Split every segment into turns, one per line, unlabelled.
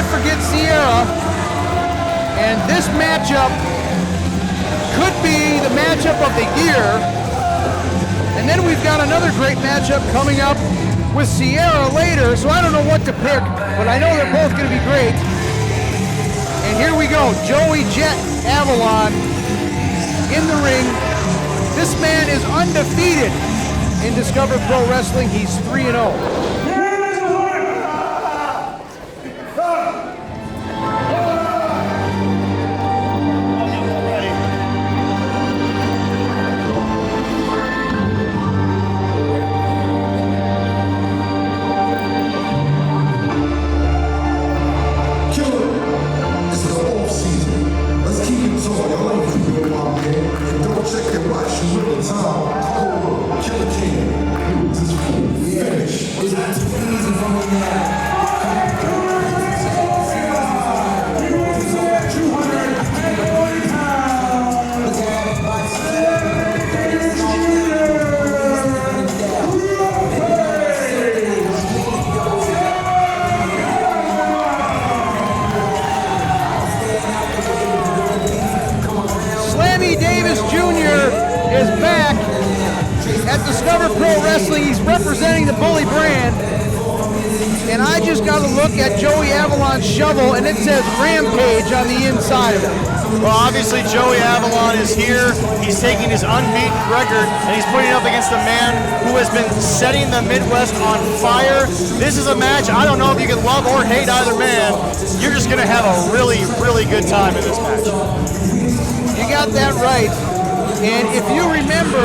can't forget Sierra. And this matchup could be the matchup of the year. And then we've got another great matchup coming up with Sierra later, so I don't know what to pick, but I know they're both going to be great. And here we go, Joey Jet Avalon in the ring. This man is undefeated in Discover Pro Wrestling. He's 3-0. Discover Pro Wrestling, he's representing the Bully brand, and I just got to look at Joey Avalon's shovel, and it says Rampage on the inside of it.
Well, obviously Joey Avalon is here. He's taking his unbeaten record, and he's putting it up against a man who has been setting the Midwest on fire. This is a match, I don't know if you can love or hate either man. You're just going to have a really, really good time in this match.
You got that right. And if you remember,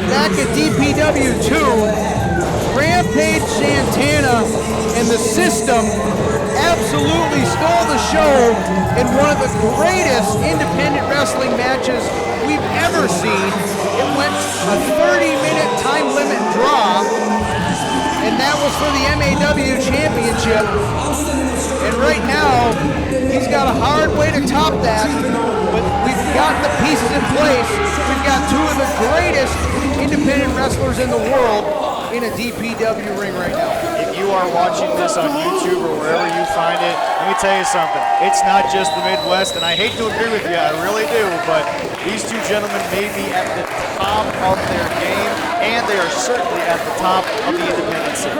back at DPW 2, Rampage Santana and the System absolutely stole the show in one of the greatest independent wrestling matches we've ever seen. It went a 30-minute time limit draw, and that was for the MAW Championship. And right now, he's got a hard way to top that, but we've got the pieces in place. We've got two of the greatest independent wrestlers in the world in a DPW ring right now.
If you are watching this on YouTube or wherever you find it, let me tell you something. It's not just the Midwest, and I hate to agree with you, I really do, but these two gentlemen may be at the top of their game, and they are certainly at the top of the independent scene.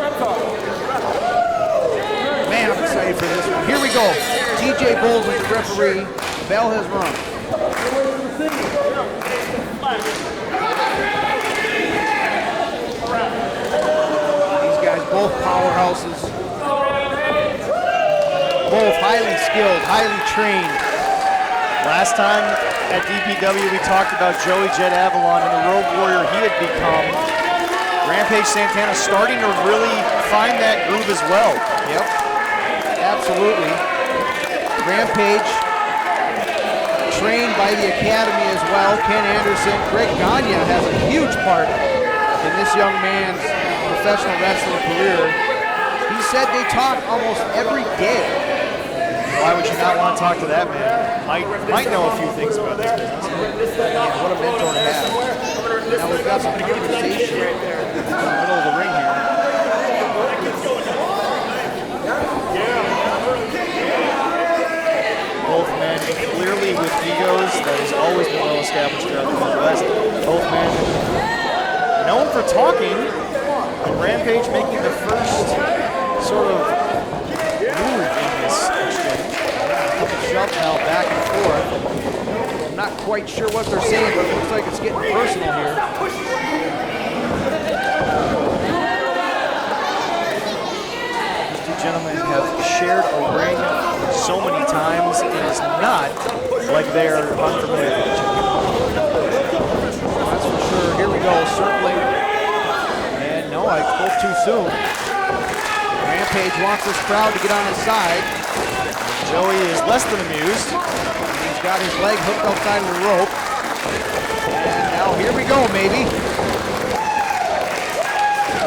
Man, I'm excited for this one. Here we go. TJ Bowles is the referee. The bell has rung. These guys, both powerhouses. Both highly skilled, highly trained.
Last time at DPW, we talked about Joey Jet Avalon and the Road Warrior he had become. Rampage Santana starting to really find that groove as well.
Yep. Absolutely. Rampage, trained by the Academy as well. Ken Anderson, Greg Gagne has a huge part in this young man's professional wrestling career. He said they talk almost every day.
Why would you not want to talk to that man? Might know a few things about this business.
Yeah, what a mentor to have. Now we've got some conversation in the middle of the ring here.
Both men clearly with egos that has always been well established throughout the Midwest. Both men known for talking, and Rampage making the first sort of move in this exchange.
Shove now back and forth. I'm not quite sure what they're saying, but it looks like it's getting personal here.
These two gentlemen have shared a ring so many times, it is not like they're unfamiliar with each other.
That's for sure. Here we go, circling. And no, I spoke too soon. Rampage wants this crowd to get on his side.
Joey is less than amused.
He's got his leg hooked outside of the rope. And now here we go, maybe.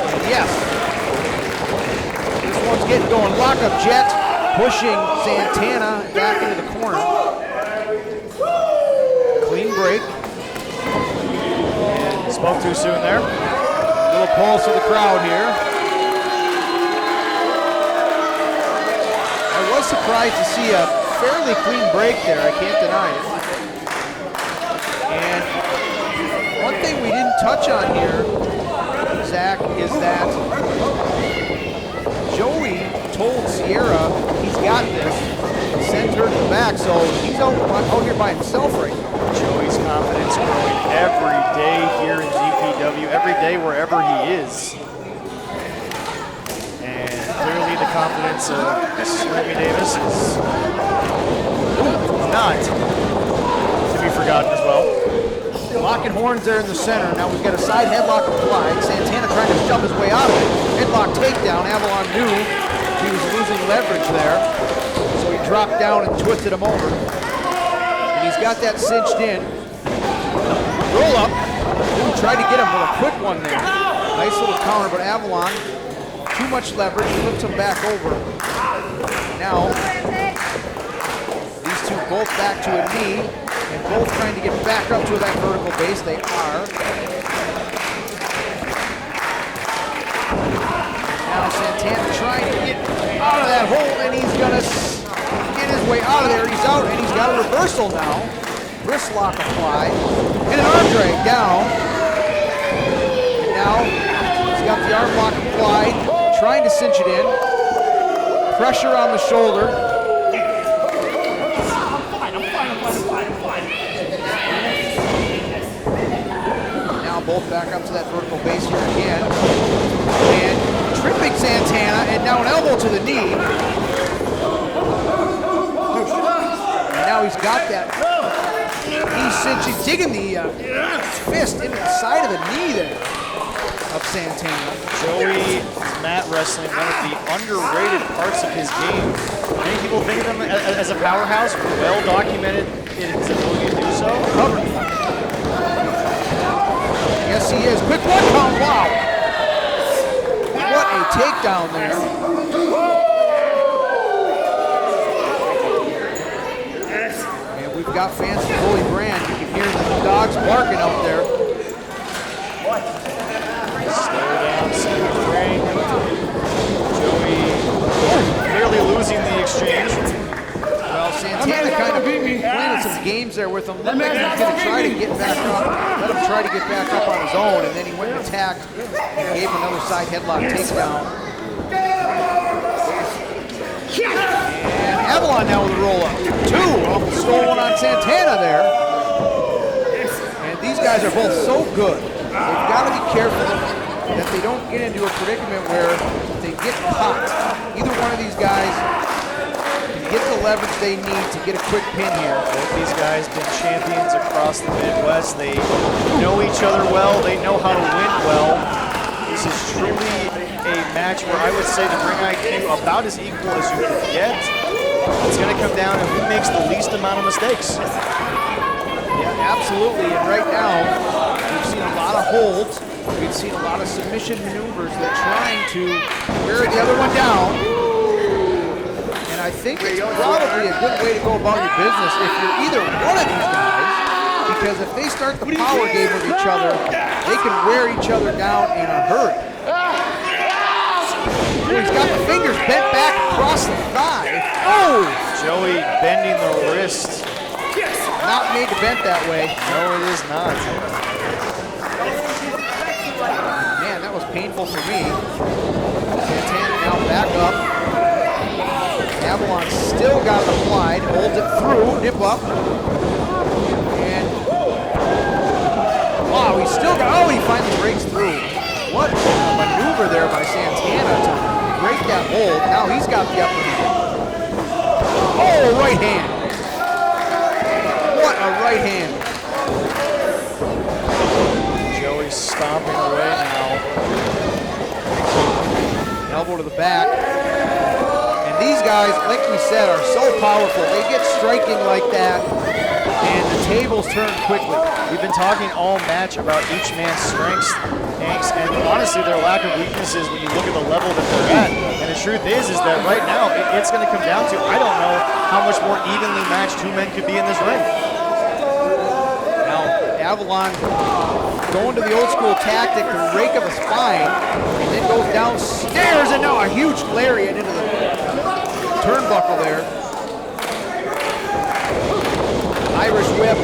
And yes. This one's getting going. Lock up Jet, pushing Santana back into the corner. Clean break.
And spoke too soon there.
Little pulse of the crowd here. I was was surprised to see a fairly clean break there, I can't deny it. And one thing we didn't touch on here, Zach, is that Joey told Sierra he's got this, sent her to the back, so he's out here by himself right now.
Joey's confidence growing every day here in DPW, every day wherever he is. And clearly the confidence of Slimmy Davis is not to be forgotten as well.
Locking horns there in the center. Now we've got a side headlock applied. Santana trying to shove his way out of it. Headlock takedown. Avalon knew he was losing leverage there. So he dropped down and twisted him over. And he's got that cinched in. Roll up. Ooh, tried to get him with a quick one there. Nice little counter, but Avalon, too much leverage, flips him back over. Now, these two both back to a knee. And both trying to get back up to that vertical base. They are. Now Santana trying to get out of that hole, and he's gonna get his way out of there. He's out, and he's got a reversal now. Wrist lock applied, and an arm drag down. And now he's got the arm lock applied, trying to cinch it in. Pressure on the shoulder. Both back up to that vertical base here again. And tripping Santana, and now an elbow to the knee. And now he's got that. He's cinching, digging the fist into the side of the knee there of Santana.
Joey is mat wrestling, one of the underrated parts of his game. Many people think of him as a powerhouse, well documented in his ability to do so.
Covered. Yes, he is. Quick one count. Wow. What a takedown there. And we've got fans of Bully Brand. You can hear the dogs barking out there.
Slow down, center of the ring. Joey clearly losing the exchange.
Well, Santana kind of playing some games there with him. Looked like he was going to try to get back up. Let him try to get back up on his own, and then he went and attacked and gave him another side headlock takedown. And Avalon now with a roll up. Two, almost stole one on Santana there. And these guys are both so good. They've got to be careful that they don't get into a predicament where they get caught. Either one of these guys get the leverage they need to get a quick pin here.
Both these guys been champions across the Midwest. They know each other well. They know how to win well. This is truly a match where I would say the ring IQ about as equal as you could get. It's going to come down to who makes the least amount of mistakes.
Yeah, absolutely. And right now, we've seen a lot of holds. We've seen a lot of submission maneuvers that are trying to wear the other one down. I think it's probably a good way to go about your business if you're either one of these guys, because if they start the power game with each other, they can wear each other down in a hurry. Oh, he's got the fingers bent back across the thigh. Oh!
Joey bending the wrist.
Not made to bend that way.
No, it is not.
Man, that was painful for me. Santana now back up. Avalon still got it applied, holds it through, nip up. And, wow, he's still got, oh, he finally breaks through. What a maneuver there by Santana to break that hold. Now he's got the upper hand. Oh, right hand. What a right hand.
Joey's stomping away now.
Elbow to the back. These guys, like we said, are so powerful. They get striking like that, and the tables turn quickly.
We've been talking all match about each man's strengths, and honestly their lack of weaknesses when you look at the level that they're at. And the truth is that right now, it's going to come down to, I don't know how much more evenly matched two men could be in this ring.
Now, Avalon going to the old school tactic, the rake of a spine, and then goes downstairs, and now a huge lariat into the turnbuckle there. Irish whip.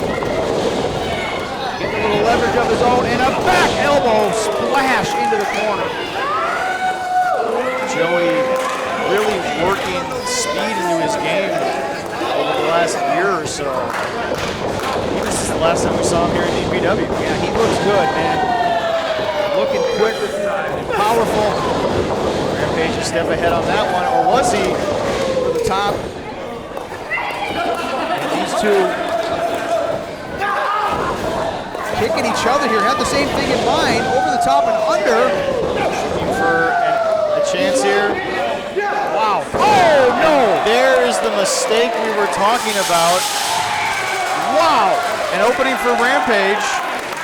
Getting a little leverage of his own, and a back elbow splash into the corner.
Joey really working speed into his game over the last year or so. This is the last time we saw him here in DPW.
Yeah, he looks good, man. Looking quick and powerful.
Rampage a step ahead on that one, or was he?
Over the top. And these two kicking each other here. Had the same thing in mind. Over the top and under.
Looking for a chance here.
Wow. Oh, no.
There is the mistake we were talking about.
Wow.
An opening for Rampage.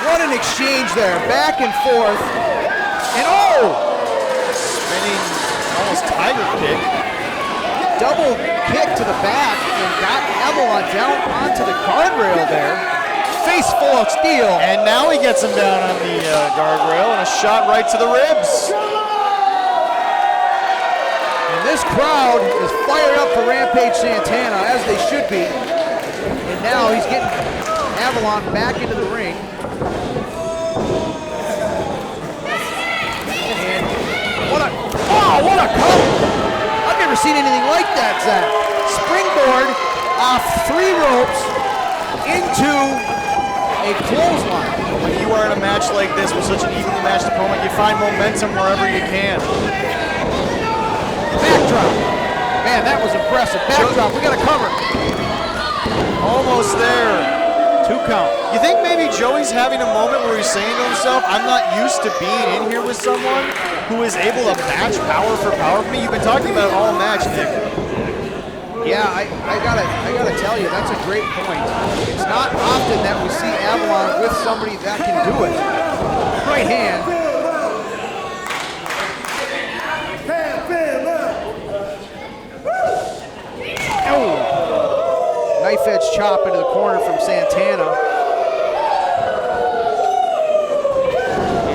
What an exchange there. Back and forth. And oh!
Spinning, almost tiger kick.
Double kick to the back and got Avalon down onto the guardrail there. Face full of steel.
And now he gets him down on the guardrail and a shot right to the ribs.
And this crowd is fired up for Rampage Santana, as they should be. And now he's getting Avalon back into the ring. And what a cover! I've never seen anything like that, Zach. Springboard off 3 ropes into a clothesline.
When you are in a match like this with such an evenly matched opponent, you find momentum wherever you can.
Backdrop. Man, that was impressive. Backdrop, we got a cover.
Almost there.
2 count.
You think maybe Joey's having a moment where he's saying to himself, I'm not used to being in here with someone who is able to match power for power for me? You've been talking about it all match, Nick.
Yeah, I gotta tell you, that's a great point. It's not often that we see Avalon with somebody that can do it. Right hand. Oh! Knife edge chop into the corner from Santana.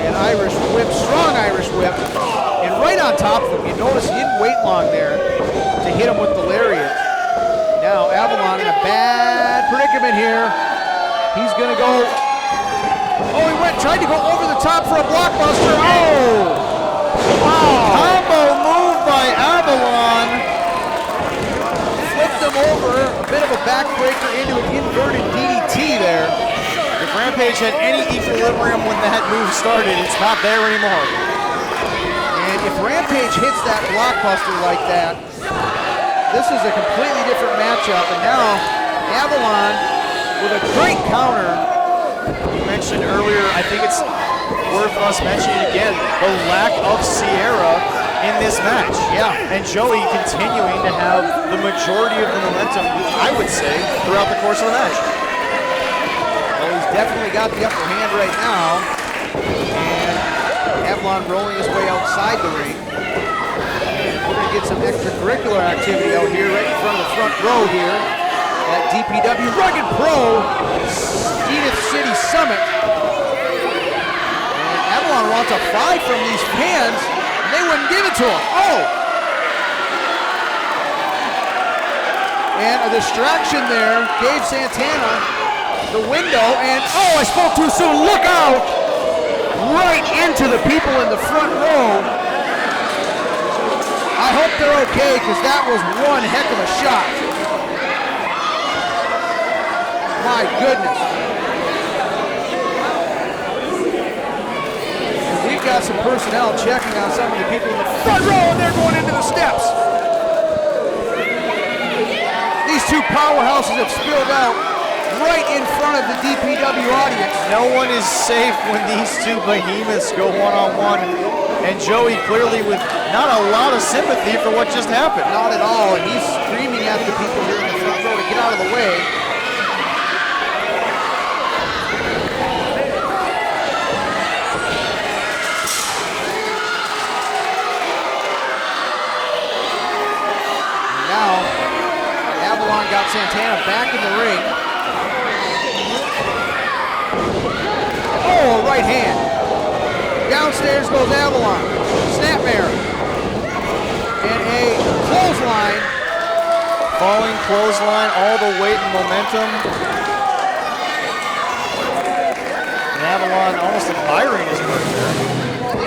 And Irish whip, strong Irish whip. And right on top of him, you notice he didn't wait long there to hit him with the lariat. Now Avalon in a bad predicament here. He's gonna go. Oh, he tried to go over the top for a blockbuster. Oh! Wow!
Combo move by Avalon.
Flipped him over, a bit of a backbreaker into an inverted DDT there.
If Rampage had any equilibrium when that move started, it's not there anymore.
And if Rampage hits that blockbuster like that, this is a completely different matchup, and now Avalon with a great counter.
You mentioned earlier, I think it's worth us mentioning again, the lack of Sierra in this match.
Yeah.
And Joey continuing to have the majority of the momentum, I would say, throughout the course of the match.
Well, he's definitely got the upper hand right now. And Avalon rolling his way outside the ring. We're going to get some extracurricular activity out here right in front of the front row here at DPW Rugged Pro Zenith City Summit. And Avalon wants a fight from these fans, and they wouldn't give it to him. Oh! And a distraction there gave Santana the window, and oh, I spoke too soon. Look out! Right into the people in the front row. I hope they're okay, because that was one heck of a shot. My goodness. And we've got some personnel checking on some of the people in the front row, and they're going into the steps. These two powerhouses have spilled out right in front of the DPW audience.
No one is safe when these two behemoths go one-on-one. And Joey clearly with not a lot of sympathy for what just happened.
Not at all, and he's screaming at the people here in the front row to get out of the way. And now, Avalon got Santana back in the ring. Oh, right hand. Downstairs goes Avalon. Snapmare. And a clothesline
Falling clothesline, all the weight and momentum. And Avalon almost admiring his work there.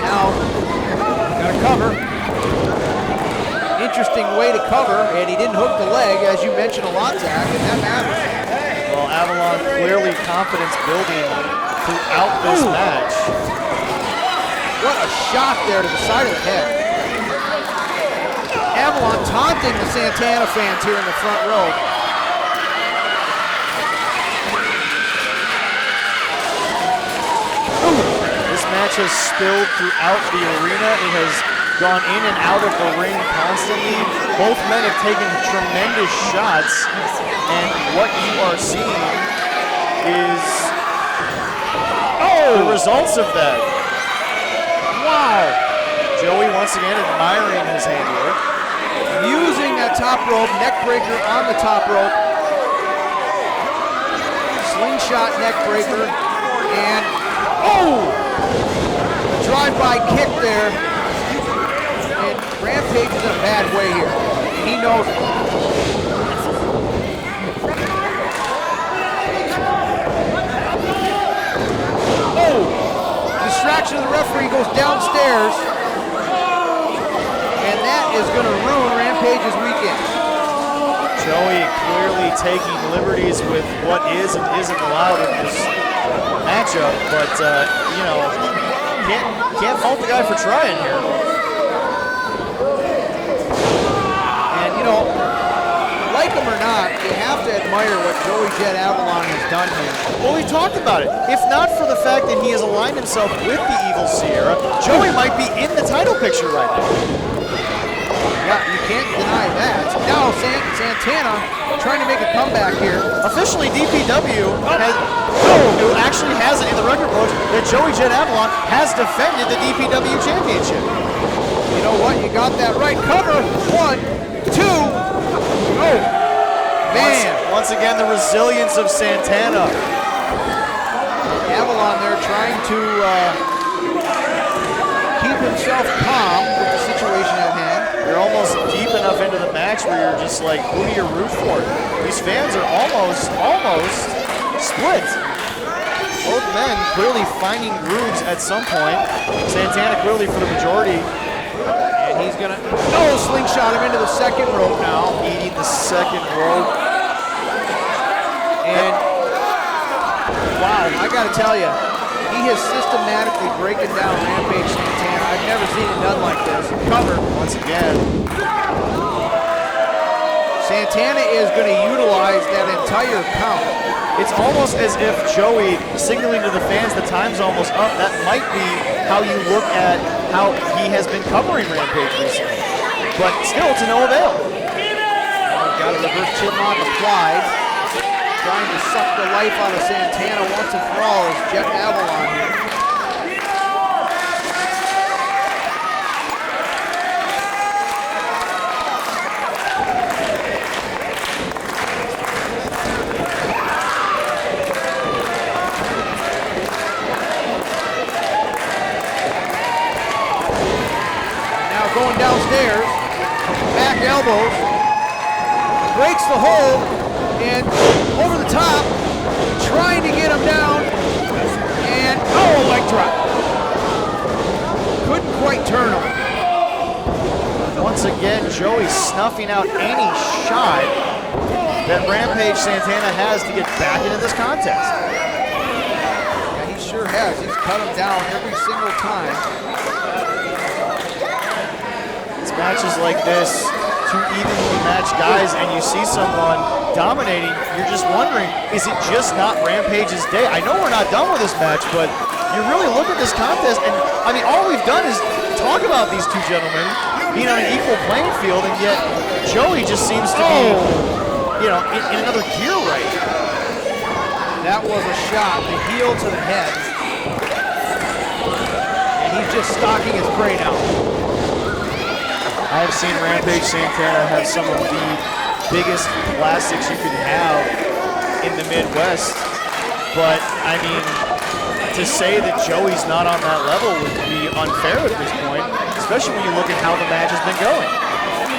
Now, got to cover. Interesting way to cover, and he didn't hook the leg, as you mentioned a lot, Zach, and that matters.
Well, Avalon clearly confidence building throughout this match.
What a shot there to the side of the head. Avalon taunting the Santana fans here in the front row.
This match has spilled throughout the arena. It has gone in and out of the ring constantly. Both men have taken tremendous shots, and what you are seeing is the results of that.
Wow.
Joey once again admiring his handiwork.
Using that top rope, neck breaker on the top rope. Slingshot neck breaker, and drive-by kick there. And Rampage is in a bad way here, and he knows it. Distraction of the referee, goes downstairs, and that is going to ruin Rampage's weekend.
Joey clearly taking liberties with what is and isn't allowed in this matchup, but you know, can't fault the guy for trying here.
And you know, like him or not, you have to admire what Joey Jet Avalon has done here.
Well, we talked about it. If not for the fact that he has aligned himself with the Evil Sierra, Joey might be in the title picture right now.
Yeah, you can't deny that. Now Santana trying to make a comeback here.
Officially, DPW who actually has it in the record books that Joey Jet Avalon has defended the DPW championship.
You know what? You got that right. Cover. 1, 2. Oh, man.
Once again, the resilience of Santana.
Avalon there trying to keep himself calm with the situation at hand.
You're almost deep enough into the match where you're just like, who do you root for? These fans are almost split. Both men clearly finding grooves at some point. Santana clearly for the majority.
And he's gonna, slingshot him into the second rope now.
Eating the second rope.
And wow, I gotta tell you, he is systematically breaking down Rampage Santana. I've never seen it done like this. Cover
once again.
Santana is going to utilize that entire count.
It's almost as if Joey signaling to the fans the time's almost up. That might be how you look at how he has been covering Rampage recently. But still, to no avail.
Got a reverse chinlock applied. Trying to suck the life out of Santana once and for all is Jet Avalon here. Going downstairs, back elbows, breaks the hold, and over the top, trying to get him down, and leg drop. Couldn't quite turn him.
Once again, Joey snuffing out any shot that Rampage Santana has to get back into this contest.
Yeah, he sure has. He's cut him down every single time.
Matches like this, two evenly matched guys, and you see someone dominating, you're just wondering, is it just not Rampage's day? I know we're not done with this match, but you really look at this contest, and I mean, all we've done is talk about these two gentlemen being on an equal playing field, and yet Joey just seems to be, you know, in another gear right.
That was a shot, the heel to the head. And he's just stalking his prey now.
I have seen Rampage Santana have some of the biggest classics you could have in the Midwest, but I mean, to say that Joey's not on that level would be unfair at this point, especially when you look at how the match has been going.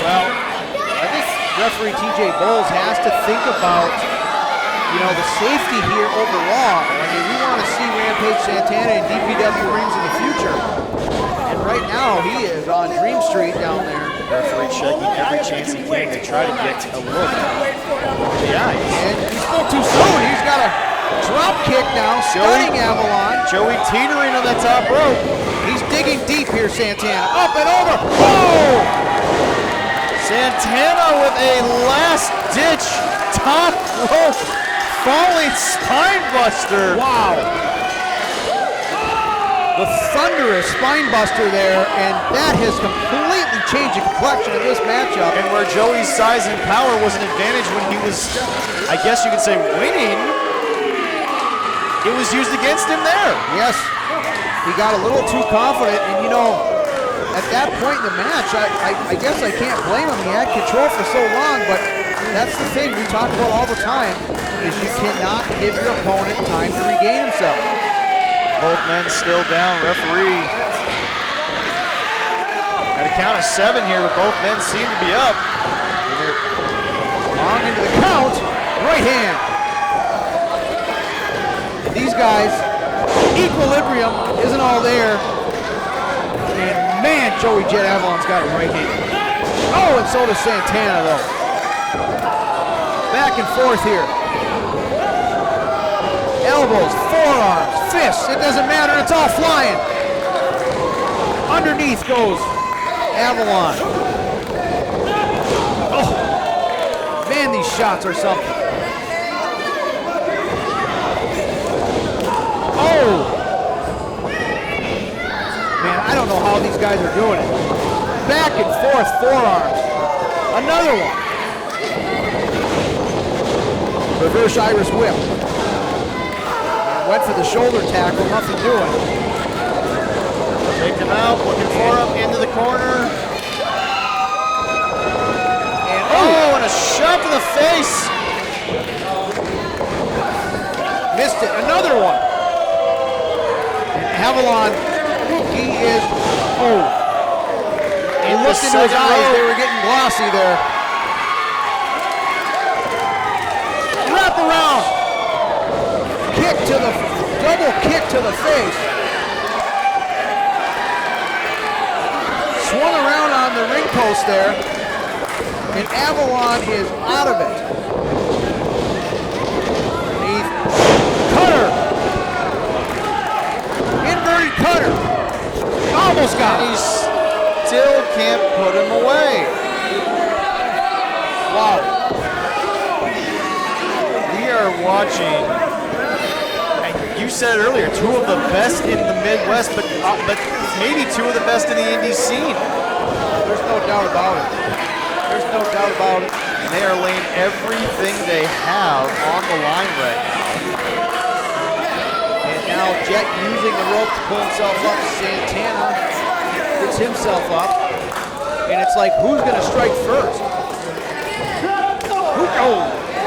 Well, I think referee TJ Bowles has to think about, you know, the safety here overall. I mean, we want to see Rampage Santana and DPW rings in the future. And right now, he is on Dream Street down there.
Referee checking every chance he can to try to get a look. Yeah,
and he spoke too soon. He's got a drop kick now, stunning Avalon.
Joey teetering on that top rope.
He's digging deep here, Santana. Up and over. Whoa!
Santana with a last-ditch top rope falling spine buster.
Wow. The thunderous spine buster there, and that has completely changed the complexion of this matchup.
And where Joey's size and power was an advantage when he was, I guess you could say, winning, it was used against him there.
Yes, he got a little too confident, and you know, at that point in the match, I guess I can't blame him. He had control for so long, but that's the thing we talk about all the time, is you cannot give your opponent time to regain himself.
Both men still down. Referee at a count of 7 here, but both men seem to be up.
Long into the count, right hand. And these guys, equilibrium isn't all there. And man, Joey Jet Avalon's got a right hand. Oh, and so does Santana though. Back and forth here. Elbows, forearms, fists, it doesn't matter, it's all flying. Underneath goes Avalon. Oh, man, these shots are something. Oh! Man, I don't know how these guys are doing it. Back and forth forearms. Another one. Reverse Irish whip. Went for the shoulder tackle, nothing doing.
Take him out, looking for him, into the corner. And and a shot to the face.
Missed it, another one. And Avalon, he is, he looked into his eyes, they were getting glossy there. Wrap around. Kick to the, double kick to the face. Swung around on the ring post there, and Avalon is out of it. Underneath, cutter. Inverted cutter. Almost got
it. He still can't put him away.
Wow.
We are watching, you said earlier, 2 of the best in the Midwest, but maybe 2 of the best in the indie scene.
There's no doubt about it. There's no doubt about it.
And they are laying everything they have on the line right now.
And now Jet using the rope to pull himself up. Santana gets himself up. And it's like, who's going to strike first?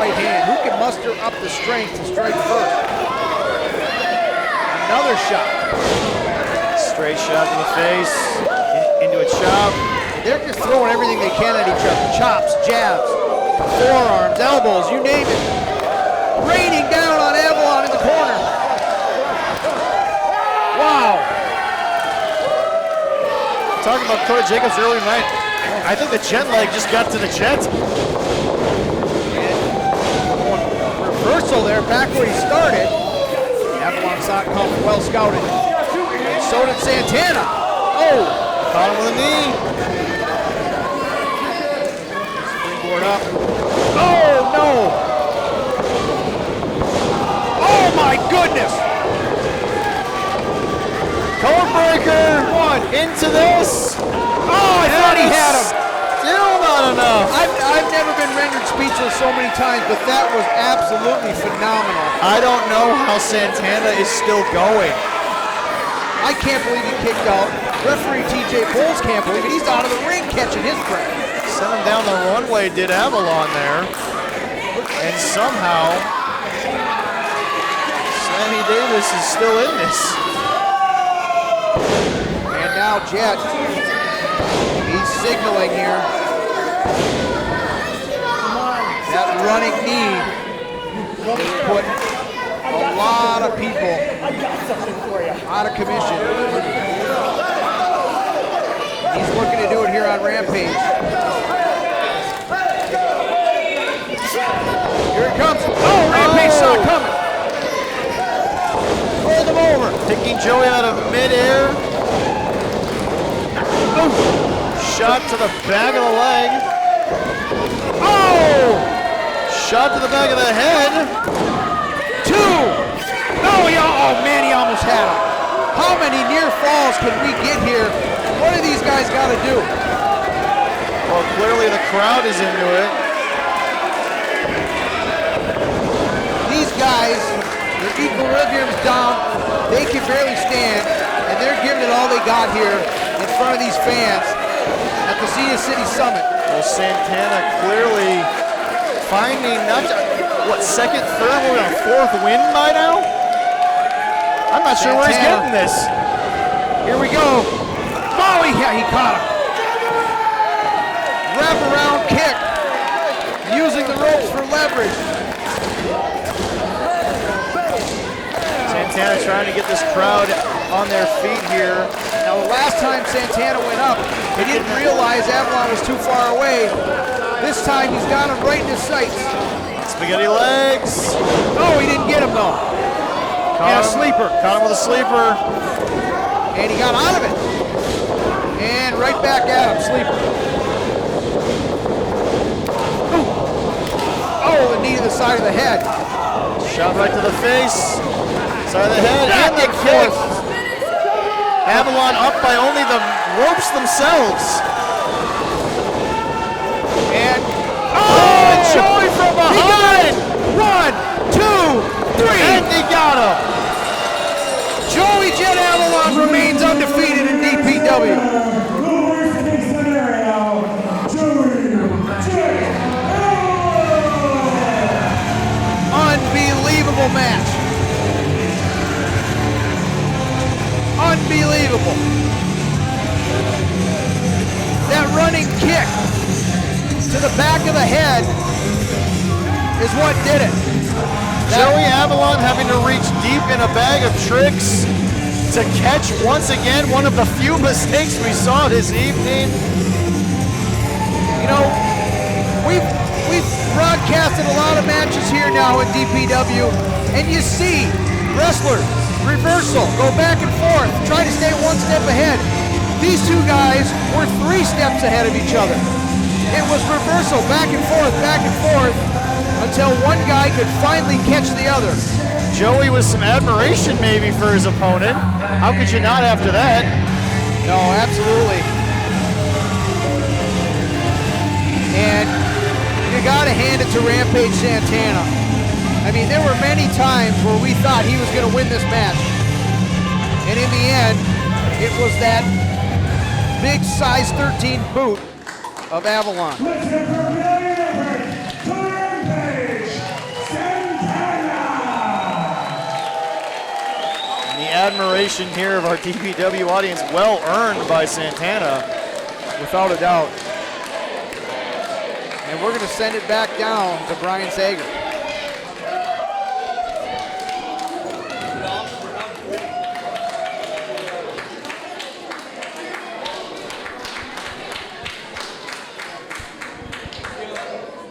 Right hand. Who can muster up the strength to strike first? Another shot.
Straight shot to the face, into a chop.
They're just throwing everything they can at each other. Chops, jabs, forearms, elbows, you name it. Raining down on Avalon in the corner. Wow.
Talking about Cody Jacobs earlier tonight. I think the jet lag just got to the jet.
And reversal there, back where he started. Avalon's not well scouted. And so did Santana. Oh!
Caught him with a knee.
Springboard up. Oh, no! Oh, my goodness!
Codebreaker! One into this.
Oh, I thought he had him.
Still not enough.
I've never been rendered speechless so many times, but that was absolutely phenomenal.
I don't know how Santana is still going.
I can't believe he kicked out. Referee TJ Bowles can't believe it. He's out of the ring catching his breath.
Sent him down the runway, did Avalon there. And somehow, Sammy Davis is still in this.
And now Jet, he's signaling here. running knee has put a lot of people out of commission. He's looking to do it here on Rampage. Here it comes. Oh, Rampage saw it coming. Rolled him over.
Picking Joey out of midair. Shot to the back of the leg.
Oh!
Shot to the back of the head.
2. No, oh man, he almost had him. How many near falls can we get here? What do these guys got to do?
Well, clearly the crowd is into it.
These guys, their equilibrium's down. They can barely stand, and they're giving it all they got here in front of these fans at the Zenith City Summit.
Well, Santana clearly finding not second, third, we're on 4th win by now? I'm not sure where he's getting this.
Here we go. Oh, he caught him. Wrap-around kick, using the ropes for leverage.
Santana trying to get this crowd on their feet here.
Now, the last time Santana went up, he didn't realize Avalon was too far away. This time, he's got him right in his sights.
Spaghetti legs.
Oh, he didn't get him, though. And a sleeper.
Caught him with a sleeper.
And he got out of it. And right back at him, sleeper. Ooh. Oh, the knee to the side of the head.
Shot right to the face. Side of the head. And the kick. Avalon up by only the ropes themselves.
And
Joey from behind.
1, 2, 3.
And he got him.
Joey Jet Avalon remains undefeated in DPW. Unbelievable match. Unbelievable. That running kick to the back of the head is what did it.
Joey Avalon having to reach deep in a bag of tricks to catch once again one of the few mistakes we saw this evening.
You know, we've broadcasted a lot of matches here now in DPW, and you see wrestler, reversal, go back and forth, try to stay one step ahead. These two guys were 3 steps ahead of each other. It was reversal, back and forth, until one guy could finally catch the other.
Joey with some admiration maybe for his opponent. How could you not after that?
No, absolutely. And you gotta hand it to Rampage Santana. I mean, there were many times where we thought he was gonna win this match. And in the end, it was that big size 13 boot of Avalon.
Admiration here of our DPW audience, well earned by Santana,
without a doubt. And we're going to send it back down to Brian Sager.